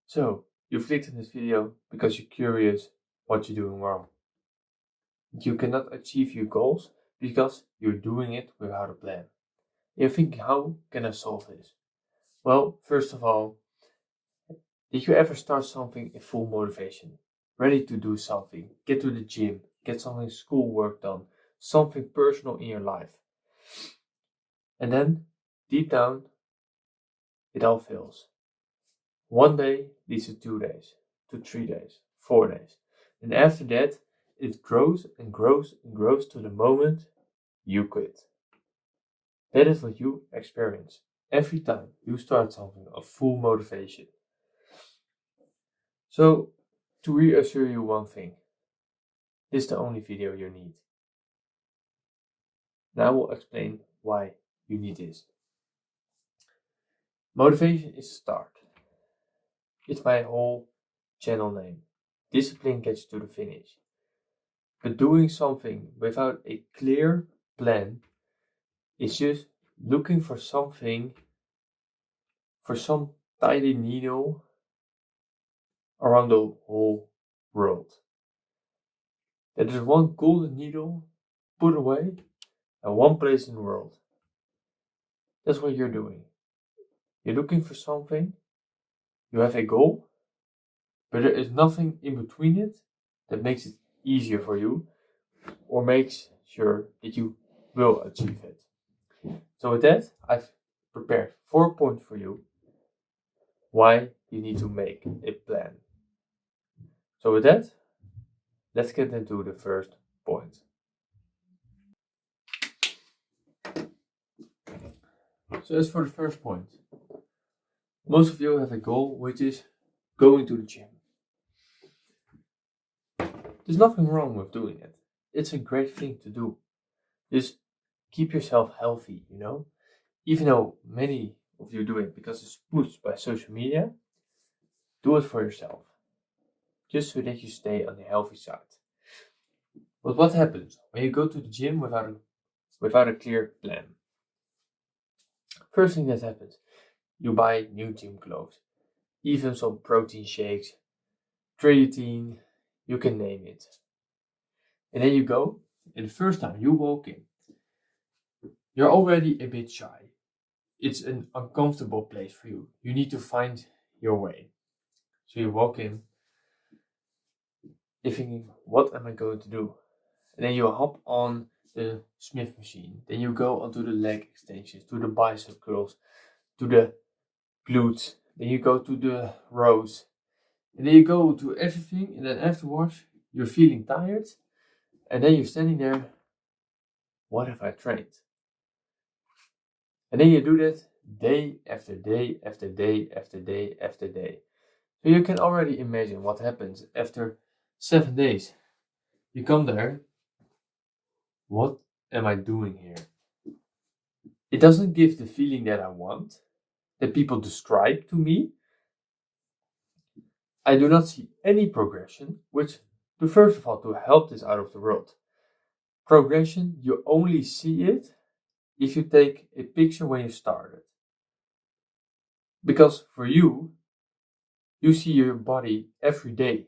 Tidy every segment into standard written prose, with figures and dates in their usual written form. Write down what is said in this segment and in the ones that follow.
So, you clicked on this video because you're curious what you're doing wrong. You cannot achieve your goals because you're doing it without a plan. You think, how can I solve this? Well, first of all, did you ever start something in full motivation? Ready to do something, get to the gym, get something schoolwork done, something personal in your life. And then, deep down, it all fails. One day leads to 2 days, to 3 days, 4 days. And after that, it grows and grows and grows to the moment you quit. That is what you experience every time you start something of full motivation. So, to reassure you one thing, this is the only video you need. Now I will explain why you need this. Motivation is a start. It's my whole channel name. Discipline gets to the finish. But doing something without a clear plan is just looking for something, for some tiny needle around the whole world. There is one golden needle put away in one place in the world. That's what you're doing. You're looking for something, you have a goal, but there is nothing in between it that makes it easier for you or makes sure that you will achieve it. So with that, I've prepared 4 points for you why you need to make a plan. So with that, let's get into the first point. So as for the first point, most of you have a goal which is going to the gym. There's nothing wrong with doing it. It's a great thing to do. Just keep yourself healthy, Even though many of you do it because it's pushed by social media, do it for yourself. Just so that you stay on the healthy side. But what happens when you go to the gym without a clear plan? First thing that happens, you buy new gym clothes, even some protein shakes, creatine, you can name it. And then you go, and the first time you walk in, you're already a bit shy. It's an uncomfortable place for you. You need to find your way. So you walk in, you're thinking, what am I going to do? And then you hop on the Smith machine. Then you go onto the leg extensions, to the bicep curls, to the glutes. Then you go to the rows. And then you go to everything. And then afterwards, you're feeling tired. And then you're standing there. What have I trained? And then you do that day after day after day after day after day. So you can already imagine what happens after 7 days. You come there. What am I doing here? It doesn't give the feeling that I want, that people describe to me. I do not see any progression, which, first of all, to help this out of the world. Progression, you only see it if you take a picture when you started. Because for you, you see your body every day.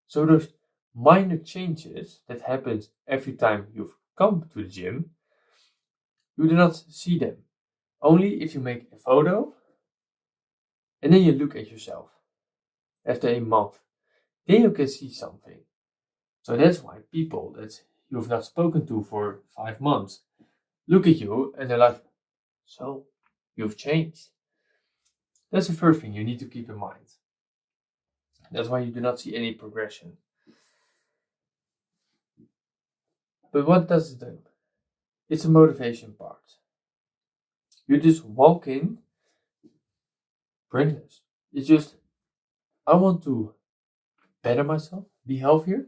So those minor changes that happens every time you've come to the gym, you do not see them. Only if you make a photo and then you look at yourself after a month. Then you can see something. So that's why people that you've not spoken to for 5 months look at you and they're like, so you've changed. That's the first thing you need to keep in mind. That's why you do not see any progression. But what does it do? It's a motivation part. You just walk in, brainless. It's just, I want to better myself, be healthier,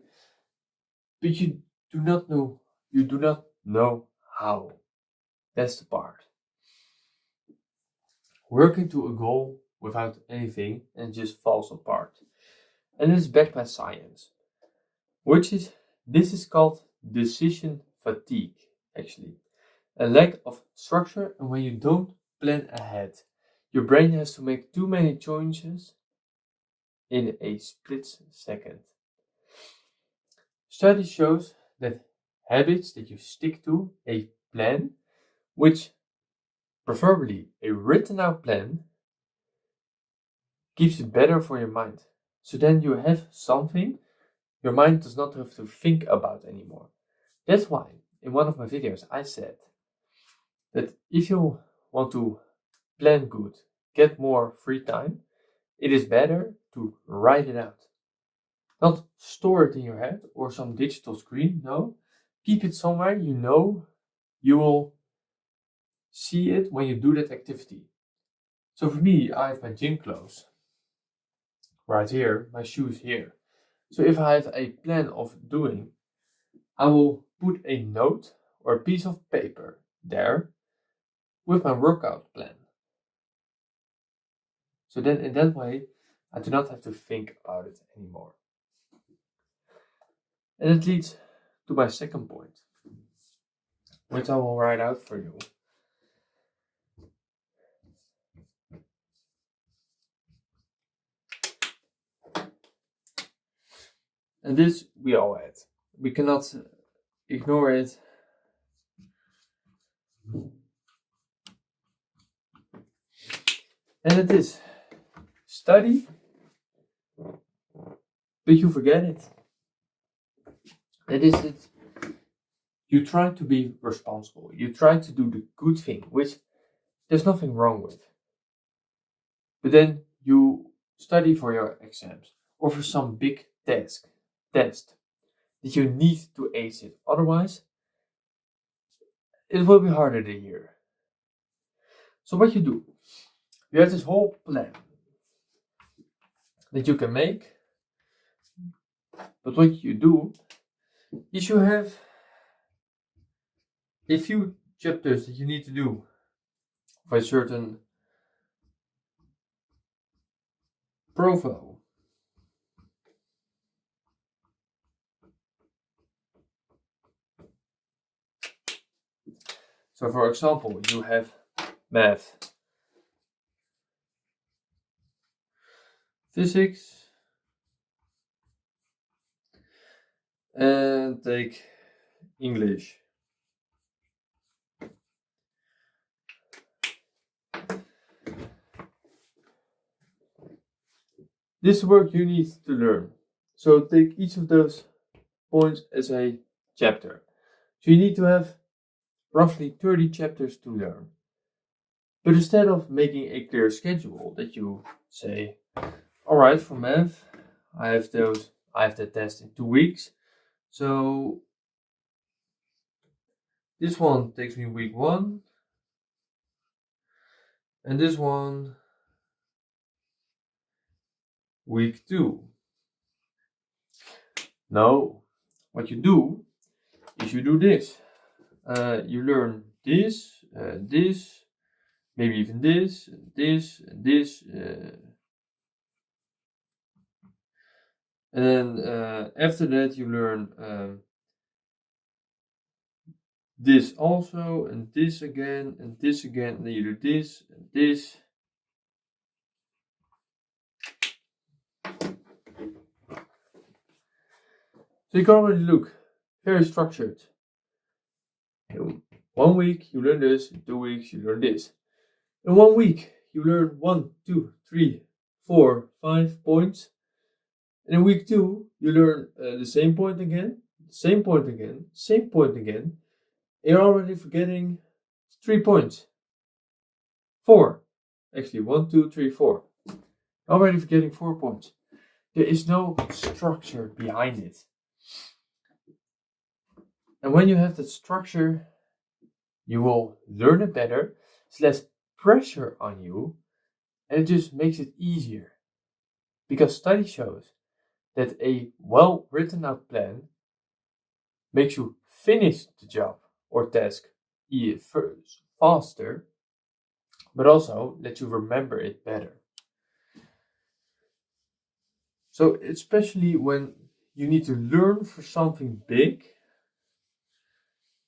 but you do not know how. That's the part. Working to a goal without anything and just falls apart. And it's backed by science. This is called decision fatigue, actually. A lack of structure, and when you don't plan ahead, your brain has to make too many choices in a split second. Study shows that habits that you stick to, a plan, which preferably a written out plan, keeps it better for your mind. So then you have something your mind does not have to think about anymore. That's why in one of my videos I said that if you want to plan good, get more free time, it is better to write it out. Not store it in your head or some digital screen, no. Keep it somewhere you know you will see it when you do that activity. So for me, I have my gym clothes right here, my shoes here. So if I have a plan of doing, I will put a note or a piece of paper there with my workout plan. So then in that way, I do not have to think about it anymore. And it leads to my second point, which I will write out for you. And this we all had. We cannot ignore it. And it is study, but you forget it. That is it. You try to be responsible. You try to do the good thing, which there's nothing wrong with. But then you study for your exams or for some big test that you need to ace it. Otherwise, it will be harder the year. So what you do, you have this whole plan that you can make, but what you do is you have a few chapters that you need to do for a certain profile. So for example, you have math, physics, and take English. This work you need to learn. So take each of those points as a chapter. So you need to have roughly 30 chapters to learn. But instead of making a clear schedule that you say, all right, for math, I have that test in 2 weeks. So this one takes me week 1. And this one week 2. No, what you do is you do this. You learn this, this, maybe even this, this, and this. And then after that you learn this also, and this again, and this again, and then you do this, and this. So you can already look very structured. In 1 week you learn this, in 2 weeks you learn this. In 1 week you learn 1, 2, 3, 4, 5 points. And in week 2 you learn the same point again, same point again, same point again. You're already forgetting 3 points. 4. Actually, 1, 2, 3, 4. Already forgetting 4 points. There is no structure behind it. And when you have that structure, you will learn it better. It's less pressure on you, and it just makes it easier. Because study shows that a well written out plan makes you finish the job or task faster, but also lets you remember it better. So especially when you need to learn for something big,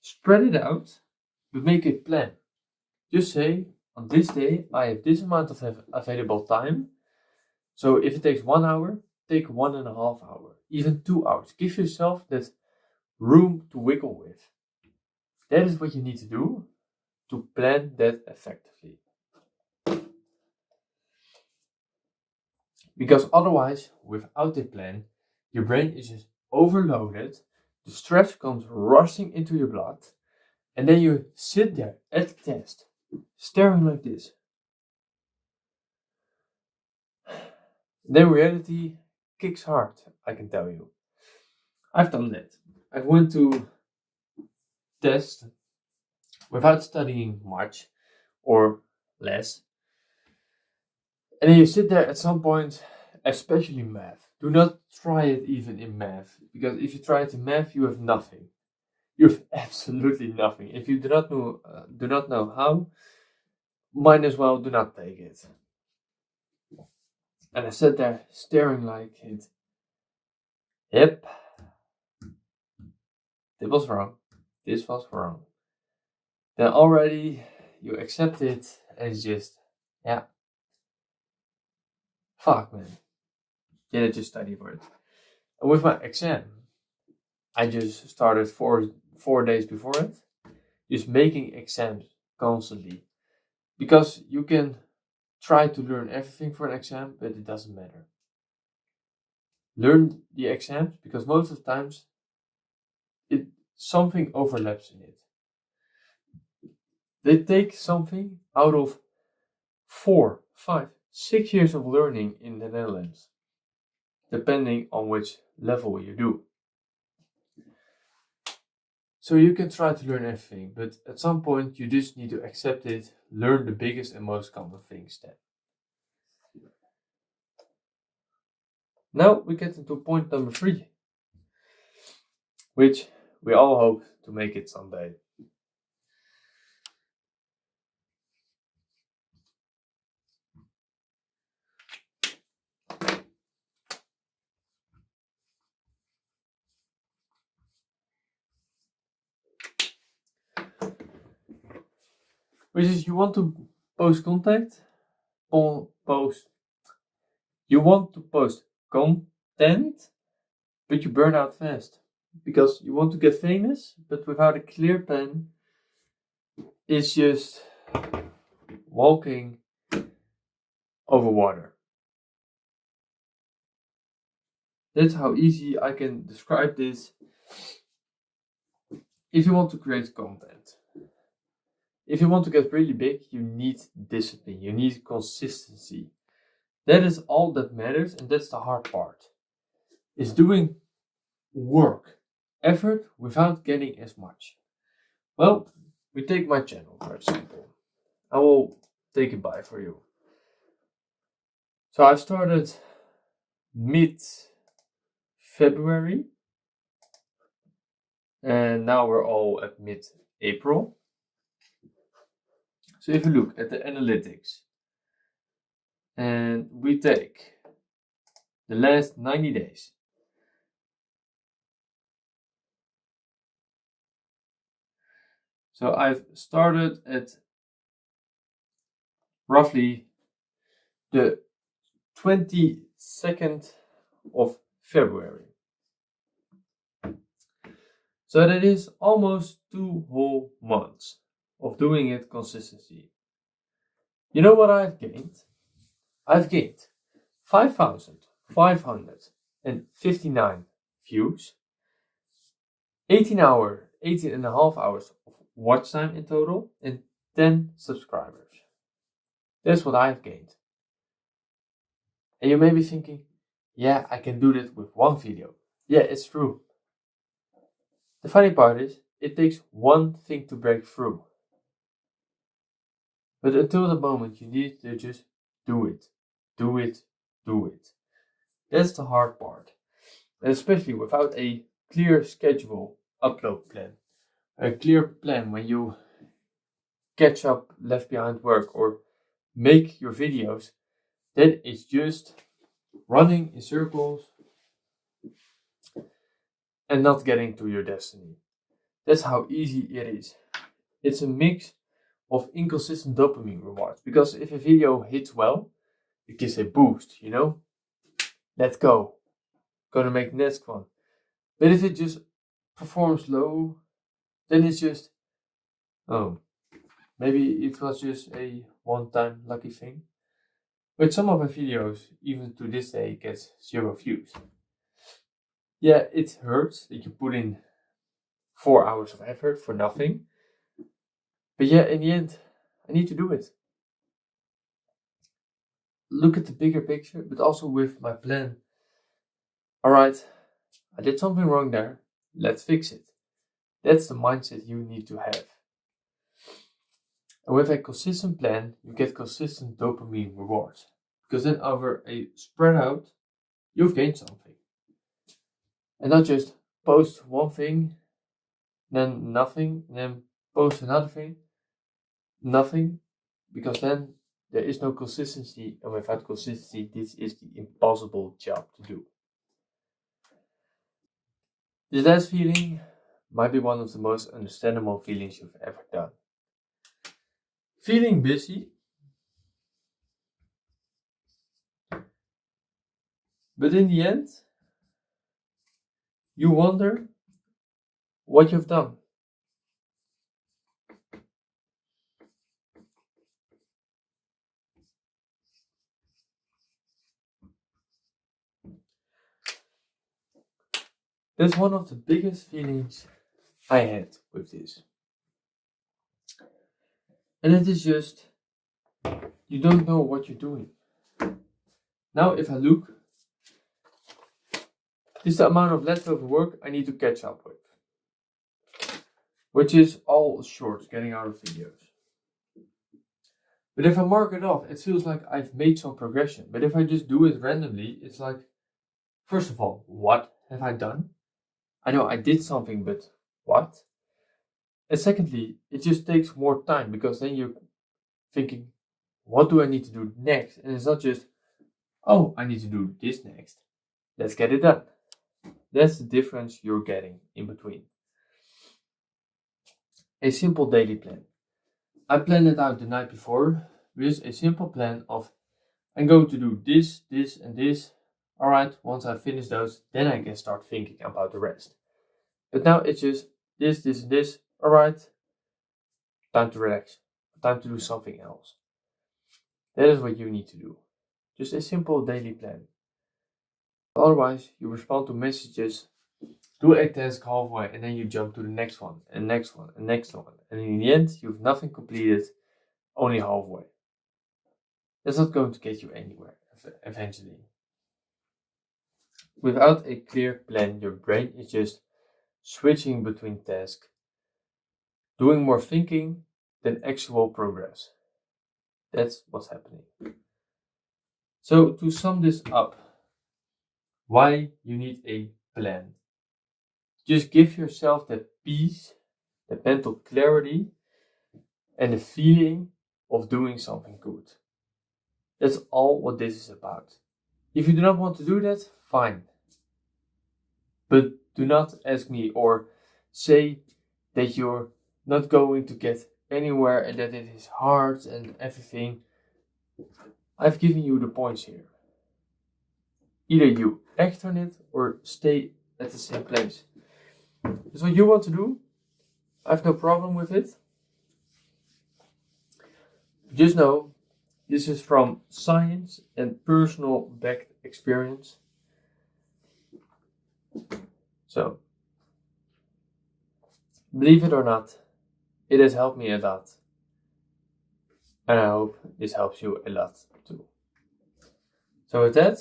spread it out, but make a plan. Just say, on this day I have this amount of available time, So if it takes 1 hour, take 1.5 hours, even 2 hours. Give yourself that room to wiggle with. That is what you need to do to plan that effectively. Because otherwise, without a plan, your brain is just overloaded, the stress comes rushing into your blood, and then you sit there at the test, staring like this. Then reality kicks hard, I can tell you. I've done that. I went to test without studying much or less. And then you sit there at some point, especially math. Do not try it even in math, because if you try it in math, you have nothing. You have absolutely nothing. If you do not know how, might as well do not take it. And I sat there staring like it. Yep, this was wrong. This was wrong. Then already you accept it, and it's just, yeah. Fuck, man. Didn't just study for it. And with my exam, I just started four days before it, just making exams constantly. Because you can try to learn everything for an exam, but it doesn't matter. Learn the exams, because most of the times something overlaps in it. They take something out of 4, 5, 6 years of learning in the Netherlands, depending on which level you do. So you can try to learn everything, but at some point you just need to accept it, learn the biggest and most common things then. Now we get into point number 3, which we all hope to make it someday. Which is, you want to post content, you want to post content, but you burn out fast. Because you want to get famous, but without a clear plan, it's just walking over water. That's how easy I can describe this. If you want to create content, if you want to get really big, you need discipline, you need consistency. That is all that matters, and that's the hard part. Is doing work, effort, without getting as much. Well, we take my channel, for example. I will take it by for you. So I started mid-February, and now we're all at mid-April. So if you look at the analytics, and we take the last 90 days, so I've started at roughly the 22nd of February. So that is almost 2 whole months of doing it consistency. You know what I've gained? I've gained 5,559 views, 18.5 hours of watch time in total, and 10 subscribers. That's what I've gained. And you may be thinking, yeah, I can do that with one video. Yeah, it's true. The funny part is, it takes one thing to break through. But until the moment, you need to just do it. Do it. Do it. That's the hard part. And especially without a clear schedule upload plan. A clear plan when you catch up left behind work or make your videos, then it's just running in circles and not getting to your destiny. That's how easy it is. It's a mix of inconsistent dopamine rewards, because if a video hits well, it gives a boost, you know? let's go, gonna make the next one. But if it just performs low, then it's just, oh, maybe it was just a one-time lucky thing. But some of my videos, even to this day, gets 0 views. Yeah, it hurts that you put in 4 hours of effort for nothing. But yeah, in the end, I need to do it. Look at the bigger picture, but also with my plan. Alright, I did something wrong there. Let's fix it. That's the mindset you need to have. And with a consistent plan, you get consistent dopamine rewards. Because then over a spread out, you've gained something. And not just post one thing, then nothing, and then post another thing, nothing. Because then there is no consistency, and without consistency, this is the impossible job to do. This last feeling might be one of the most understandable feelings you've ever done. Feeling busy, but in the end, you wonder what you've done. That's one of the biggest feelings I had with this. And it is just, you don't know what you're doing. Now, if I look, this is the amount of leftover work I need to catch up with. Which is all shorts, getting out of videos. But if I mark it off, it feels like I've made some progression. But if I just do it randomly, it's like, first of all, what have I done? I know I did something, but what? And secondly, it just takes more time because then you're thinking, what do I need to do next? And it's not just, oh, I need to do this next. Let's get it done. That's the difference you're getting in between. A simple daily plan. I planned it out the night before with a simple plan of, I'm going to do this, this, and this. Alright, once I finish those, then I can start thinking about the rest. But now it's just this, this, and this. Alright, time to relax. Time to do something else. That is what you need to do. Just a simple daily plan. Otherwise, you respond to messages, do a task halfway, and then you jump to the next one, and next one, and next one. And in the end, you have nothing completed, only halfway. That's not going to get you anywhere, eventually. Without a clear plan, your brain is just switching between tasks, doing more thinking than actual progress. That's what's happening. So to sum this up, why you need a plan. Just give yourself that peace, that mental clarity, and the feeling of doing something good. That's all what this is about. If you do not want to do that, fine. But do not ask me or say that you're not going to get anywhere and that it is hard and everything. I've given you the points here. Either you act on it or stay at the same place. That's what you want to do. I have no problem with it. Just know this is from science and personal backed experience. So, believe it or not, it has helped me a lot. And I hope this helps you a lot too. So with that,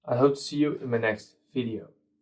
I hope to see you in my next video.